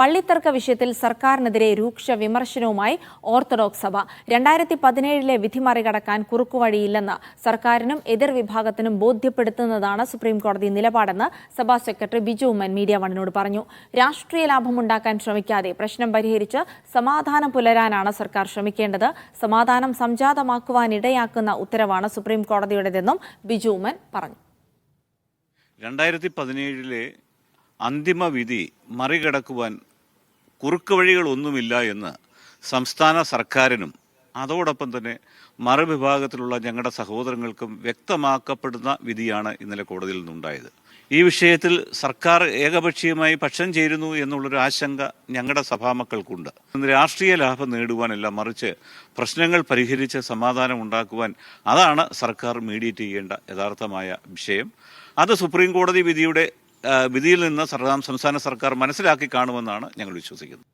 പള്ളിത്തർക്ക വിഷയത്തിൽ സർക്കാരിനെതിരെ രൂക്ഷ വിമർശനവുമായി ഓർത്തഡോക്സ് സഭ 2017 വിധി മറികടക്കാൻ കുറുക്കുവഴിയില്ലെന്ന് സർക്കാരിനും എതിർ വിഭാഗത്തിനും ബോധ്യപ്പെടുത്തുന്നതാണ് സുപ്രീംകോടതി നിലപാടെന്ന് സഭാ സെക്രട്ടറി ബിജു ഉമ്മൻ മീഡിയ വണ്ണിനോട് പറഞ്ഞു. രാഷ്ട്രീയ ലാഭമുണ്ടാക്കാൻ ശ്രമിക്കാതെ പ്രശ്നം പരിഹരിച്ച് സമാധാനം പുലരാനാണ് സർക്കാർ ശ്രമിക്കേണ്ടത്. സമാധാനം സംജാതമാക്കുവാനിടയാക്കുന്ന ഉത്തരവാണ് സുപ്രീംകോടതിയുടേതെന്നും ബിജു ഉമ്മൻ പറഞ്ഞു. 2017 അന്തിമ വിധി മറികടക്കുവാൻ കുറുക്കുവഴികളൊന്നുമില്ല എന്ന് സംസ്ഥാന സർക്കാരിനും അതോടൊപ്പം തന്നെ മറുവിഭാഗത്തിലുള്ള ഞങ്ങളുടെ സഹോദരങ്ങൾക്കും വ്യക്തമാക്കപ്പെടുന്ന വിധിയാണ് ഇന്നലെ കോടതിയിൽ നിന്നുണ്ടായത്. ഈ വിഷയത്തിൽ സർക്കാർ ഏകപക്ഷീയമായി പക്ഷം ചേരുന്നു എന്നുള്ളൊരു ആശങ്ക ഞങ്ങളുടെ സഭാമക്കൾക്കുണ്ട്. രാഷ്ട്രീയ ലാഭം നേടുവാനല്ല, മറിച്ച് പ്രശ്നങ്ങൾ പരിഹരിച്ച് സമാധാനം ഉണ്ടാക്കുവാൻ അതാണ് സർക്കാർ മീഡിയേറ്റ് ചെയ്യേണ്ട യഥാർത്ഥമായ വിഷയം. അത് സുപ്രീം കോടതി വിധിയിൽ നിന്ന് സംസ്ഥാന സർക്കാർ മനസ്സിലാക്കി കാണുമെന്നാണ് ഞങ്ങൾ വിശ്വസിക്കുന്നത്.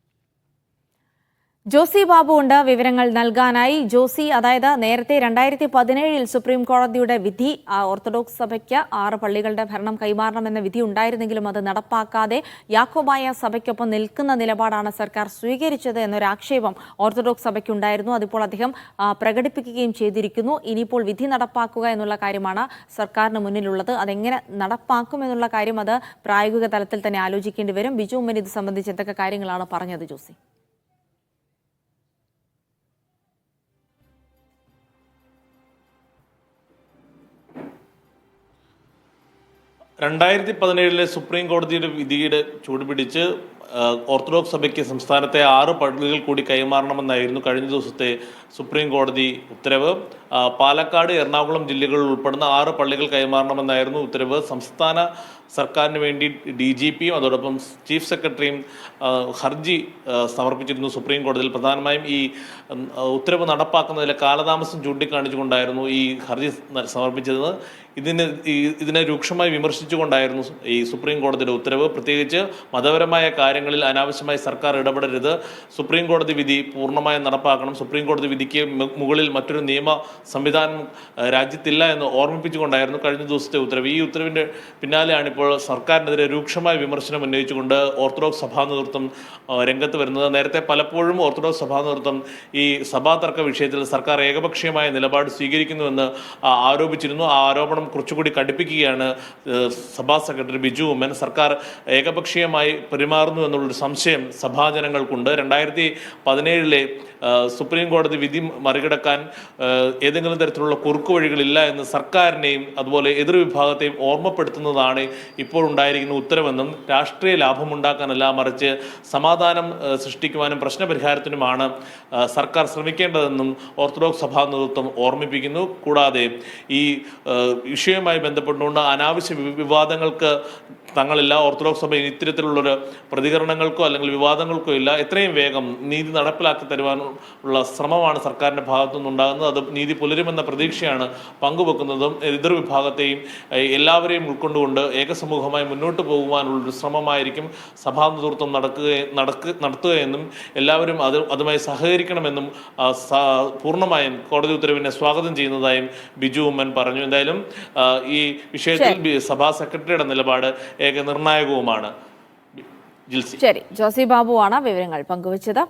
ജോസി ബാബു ഉണ്ട് വിവരങ്ങൾ നൽകാനായി. ജോസി, അതായത് നേരത്തെ 2017 സുപ്രീം കോടതിയുടെ വിധി ഓർത്തഡോക്സ് സഭയ്ക്ക് 6 പള്ളികളുടെ ഭരണം കൈമാറണമെന്ന വിധി ഉണ്ടായിരുന്നെങ്കിലും അത് നടപ്പാക്കാതെ യാക്കോബായ സഭയ്ക്കൊപ്പം നിൽക്കുന്ന നിലപാടാണ് സർക്കാർ സ്വീകരിച്ചത് എന്നൊരാക്ഷേപം ഓർത്തഡോക്സ് സഭയ്ക്കുണ്ടായിരുന്നു. അതിപ്പോൾ അദ്ദേഹം പ്രകടിപ്പിക്കുകയും ചെയ്തിരിക്കുന്നു. ഇനിയിപ്പോൾ വിധി നടപ്പാക്കുക എന്നുള്ള കാര്യമാണ് സർക്കാരിന് മുന്നിലുള്ളത്. അതെങ്ങനെ നടപ്പാക്കും എന്നുള്ള കാര്യം അത് പ്രായോഗിക തലത്തിൽ തന്നെ ആലോചിക്കേണ്ടി വരും. ബിജു ഉമ്മൻ ഇത് സംബന്ധിച്ച് എന്തൊക്കെ കാര്യങ്ങളാണ് പറഞ്ഞത്? ജോസി, 2017 സുപ്രീം കോടതിയുടെ വിധിയുടെ ചൂടുപിടിച്ച് ഓർത്തഡോക്സ് സഭയ്ക്ക് സംസ്ഥാനത്തെ 6 പള്ളികൾ കൂടി കൈമാറണമെന്നായിരുന്നു കഴിഞ്ഞ ദിവസത്തെ സുപ്രീം കോടതി ഉത്തരവ്. പാലക്കാട്, എറണാകുളം ജില്ലകളിൽ ഉൾപ്പെടുന്ന 6 പള്ളികൾ കൈമാറണമെന്നായിരുന്നു ഉത്തരവ്. സംസ്ഥാന സർക്കാരിന് വേണ്ടി DGPയും അതോടൊപ്പം ചീഫ് സെക്രട്ടറിയും ഹർജി സമർപ്പിച്ചിരുന്നു സുപ്രീം കോടതിയിൽ. പ്രധാനമായും ഈ ഉത്തരവ് നടപ്പാക്കുന്നതിലെ കാലതാമസം ചൂണ്ടിക്കാണിച്ചുകൊണ്ടായിരുന്നു ഈ ഹർജി സമർപ്പിച്ചത്. ഇതിനെ രൂക്ഷമായി വിമർശിച്ചുകൊണ്ടായിരുന്നു ഈ സുപ്രീം കോടതിയുടെ ഉത്തരവ്. പ്രത്യേകിച്ച് മതപരമായ കാര്യങ്ങളിൽ അനാവശ്യമായി സർക്കാർ ഇടപെടരുത്, സുപ്രീം കോടതി വിധി പൂർണ്ണമായും നടപ്പാക്കണം, സുപ്രീം കോടതി വിധിക്ക് മുകളിൽ മറ്റൊരു നിയമ സംവിധാനം രാജ്യത്തില്ല എന്ന് ഓർമ്മിപ്പിച്ചുകൊണ്ടായിരുന്നു കഴിഞ്ഞ ദിവസത്തെ ഉത്തരവ്. ഈ ഉത്തരവിൻ്റെ പിന്നാലെയാണ് ഇപ്പോൾ സർക്കാരിനെതിരെ രൂക്ഷമായ വിമർശനം ഉന്നയിച്ചുകൊണ്ട് ഓർത്തഡോക്സ് സഭാ നേതൃത്വം രംഗത്ത് വരുന്നത്. നേരത്തെ പലപ്പോഴും ഓർത്തഡോക്സ് സഭാ നേതൃത്വം ഈ സഭാ തർക്ക വിഷയത്തിൽ സർക്കാർ ഏകപക്ഷീയമായ നിലപാട് സ്വീകരിക്കുന്നുവെന്ന് ആരോപിച്ചിരുന്നു. ആ ആരോപണം കുറച്ചുകൂടി കടുപ്പിക്കുകയാണ് സഭാ സെക്രട്ടറി ബിജു ഉമ്മൻ. സർക്കാർ ഏകപക്ഷീയമായി പെരുമാറുന്നു എന്നുള്ളൊരു സംശയം സഭാജനങ്ങൾക്കുണ്ട്. 2017 സുപ്രീം കോടതി വിധി മറികടക്കാൻ ഏതെങ്കിലും തരത്തിലുള്ള കുറുക്കുവഴികളില്ല എന്ന് സർക്കാരിനെയും അതുപോലെ എതിർവിഭാഗത്തെയും ഓർമ്മപ്പെടുത്തുന്നതാണ് ഇപ്പോൾ ഉണ്ടായിരിക്കുന്ന ഉത്തരവെന്നും രാഷ്ട്രീയ ലാഭമുണ്ടാക്കാനല്ല, മറിച്ച് സമാധാനം സൃഷ്ടിക്കുവാനും പ്രശ്നപരിഹാരത്തിനുമാണ് സർക്കാർ ശ്രമിക്കേണ്ടതെന്നും ഓർത്തഡോക്സ് സഭാ നേതൃത്വം ഓർമ്മിപ്പിക്കുന്നു. കൂടാതെ ഈ വിഷയവുമായി ബന്ധപ്പെട്ടുകൊണ്ട് അനാവശ്യ വിവാദങ്ങൾക്ക് തങ്ങളില്ല. ഓർത്തഡോക്സ് സഭ ഇത്തരത്തിലുള്ളൊരു പ്രതികരണങ്ങൾക്കോ അല്ലെങ്കിൽ വിവാദങ്ങൾക്കോ ഇല്ല. എത്രയും വേഗം നീതി നടപ്പിലാക്കി തരുവാനുള്ള ശ്രമമാണ് സർക്കാരിൻ്റെ ഭാഗത്തു നിന്നുണ്ടാകുന്നത്. അത് നീതി പുലരുമെന്ന പ്രതീക്ഷയാണ് പങ്കുവെക്കുന്നതും. എതിർവിഭാഗത്തെയും എല്ലാവരെയും ഉൾക്കൊണ്ടുകൊണ്ട് ഏകസമൂഹമായി മുന്നോട്ട് പോകുവാനുള്ളൊരു ശ്രമമായിരിക്കും സഭാ നേതൃത്വം നടത്തുകയെന്നും എല്ലാവരും അതുമായി സഹകരിക്കണമെന്നും പൂർണ്ണമായും കോടതി ഉത്തരവിനെ സ്വാഗതം ചെയ്യുന്നതായും ബിജു ഉമ്മൻ പറഞ്ഞു. എന്തായാലും ഈ വിഷയത്തിൽ സഭാ സെക്രട്ടറിയുടെ നിലപാട് നിർണായകവുമാണ്. ശരി, ജോസി ബാബുവാണ് വിവരങ്ങൾ പങ്കുവച്ചത്.